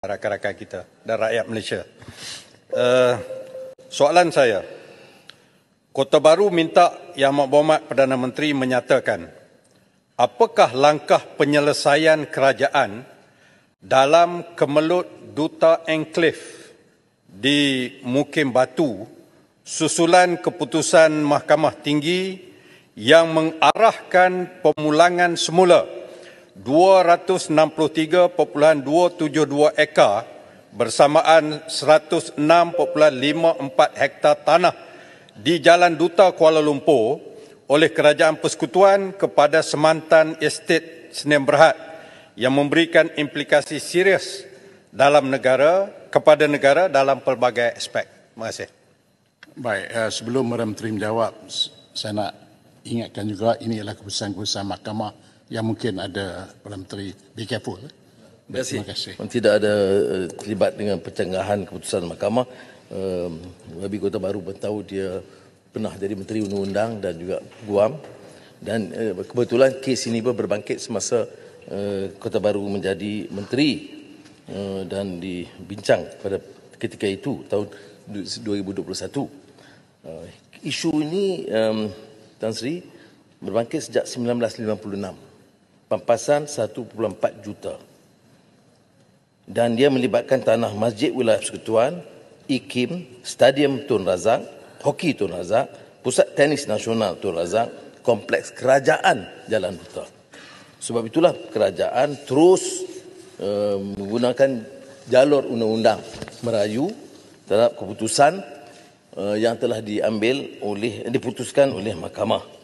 rakan-rakan kita dan rakyat Malaysia. Soalan saya, Kota Baru minta Yang Berhormat Perdana Menteri menyatakan apakah langkah penyelesaian kerajaan dalam kemelut Duta Enklave di Mukim Batu susulan keputusan Mahkamah Tinggi yang mengarahkan pemulangan semula 263.272 ekar bersamaan 106.54 hektar tanah di Jalan Duta Kuala Lumpur oleh Kerajaan Persekutuan kepada Semantan Estate Sdn Bhd yang memberikan implikasi serius dalam kepada negara dalam pelbagai aspek. Terima kasih. Baik, sebelum Perdana Menteri menjawab, saya nak ingatkan juga ini adalah keputusan-keputusan mahkamah yang mungkin ada Perdana Menteri be careful. Terima kasih. Tidak ada terlibat dengan pencenggahan keputusan mahkamah. Wabi Kota Baru bertahu dia pernah jadi Menteri Undang-Undang dan juga Guam. Dan kebetulan kes ini pun berbangkit semasa Kota Baru menjadi Menteri dan dibincang pada ketika itu, tahun 2021. Isu ini, Tan Sri, berbangkit sejak 1956. Pampasan 1.4 juta. Dan dia melibatkan tanah Masjid Wilayah Persekutuan, IKIM, Stadium Tun Razak, Hoki Tun Razak, Pusat Tenis Nasional Tun Razak, Kompleks Kerajaan Jalan Duta. Sebab itulah kerajaan terus menggunakan jalur undang-undang merayu terhadap keputusan yang telah diputuskan oleh mahkamah.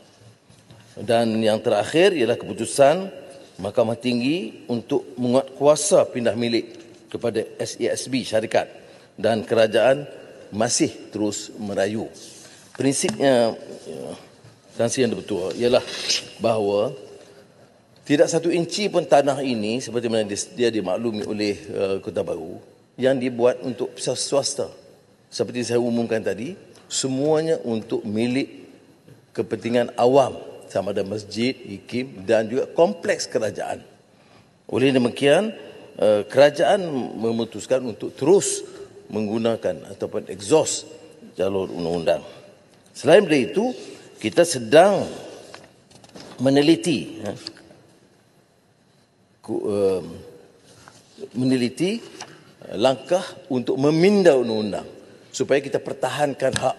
Dan yang terakhir ialah keputusan Mahkamah Tinggi untuk menguatkuasa pindah milik kepada SASB syarikat, dan kerajaan masih terus merayu. Prinsipnya, Tan Sri Yang Dipertua, ialah bahawa tidak satu inci pun tanah ini seperti mana dia dimaklumi oleh Kota Baru yang dibuat untuk swasta. Seperti saya umumkan tadi, semuanya untuk milik kepentingan awam, sama ada masjid, IKIM dan juga kompleks kerajaan. Oleh demikian, kerajaan memutuskan untuk terus menggunakan ataupun exhaust jalur undang-undang. Selain dari itu, kita sedang meneliti langkah untuk meminda undang-undang supaya kita pertahankan hak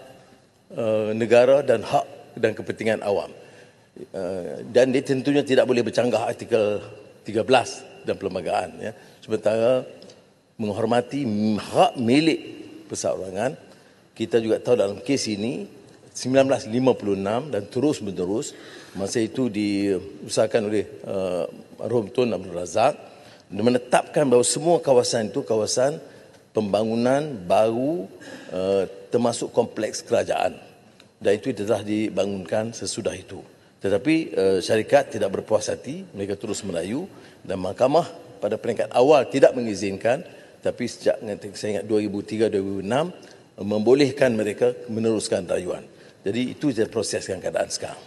negara dan hak dan kepentingan awam. Dan dia tentunya tidak boleh bercanggah artikel 13 dan perlembagaan. Ya. Sementara menghormati hak milik perseorangan, kita juga tahu dalam kes ini 1956 dan terus menerus, masa itu diusahakan oleh Almarhum Tun Abdul Razak menetapkan bahawa semua kawasan itu kawasan pembangunan baru termasuk kompleks kerajaan. Dan itu telah dibangunkan sesudah itu. Tetapi syarikat tidak berpuas hati, mereka terus merayu dan mahkamah pada peringkat awal tidak mengizinkan, tapi sejak saya ingat 2003-2006 membolehkan mereka meneruskan rayuan. Jadi itu proses keadaan sekarang.